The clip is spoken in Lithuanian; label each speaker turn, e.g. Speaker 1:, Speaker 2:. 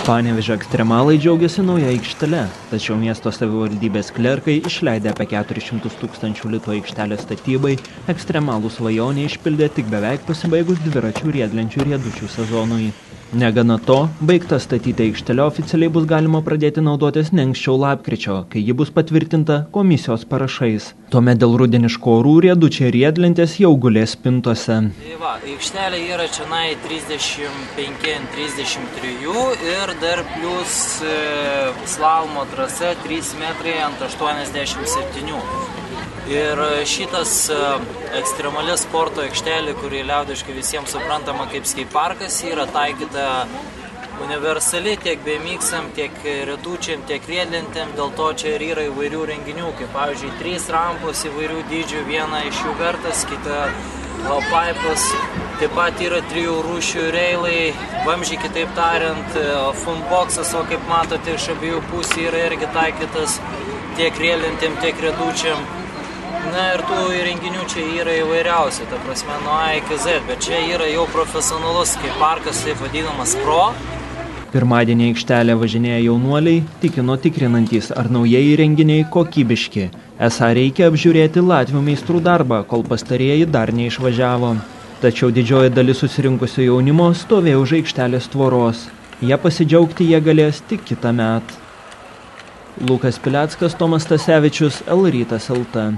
Speaker 1: Panevėžio ekstremalai džiaugiasi nauja aikštele, tačiau miesto savivaldybės klerkai išleidę apie 400 000 litų aikštelės statybai, ekstremalų svajonę išpildė tik beveik pasibaigus dviračių riedlenčių riedučių sezonui. Negana to, baigta statyti aikštelė oficialiai bus galima pradėti naudotis ne anksčiau lapkričio, kai ji bus patvirtinta komisijos parašais. Tuomet dėl rudeniško orų riedučiai riedlentės jau gulės spintose.
Speaker 2: Aikštelė yra čionai 35 ant 33 ir dar plus slalomo trasa 3 metrai ant 87. Ir šitas ekstremali sporto aikštelė, kuri liaudiškai visiems suprantama kaip skeiparkas, yra taikyta universali tiek BMX-am, tiek riedučiam, tiek riedlentėm, dėl to čia ir yra įvairių renginių, kaip pavyzdžiui 3 rampos įvairių dydžių, viena iš jų vertas, kita paipas, taip pat yra 3 rūšių reilai, vamzdžiai kitaip tariant, funboksas, o kaip matote iš abiejų pusių yra irgi taikytas tiek riedlentėm, tiek riedučiam. Na ir tų įrenginių čia yra įvairiausių, ta prasme nuo A iki Z, bet čia yra jau profesionalus skeiparkas, taip vadinamas pro.
Speaker 1: Pirmadienį aikštelę važinėja jaunuoliai, tikino tikrinantys, ar naujieji įrenginiai kokybiški. Esą reikia apžiūrėti latvių meistrų darbą, kol pastarieji dar neišvažiavo. Tačiau didžioji dalis susirinkusio jaunimo stovėjo už aikštelės tvoros. Jie pasidžiaugti jie galės tik kitąmet. Lukas Pileckas, Tomas Stasevičius, L rytas LT.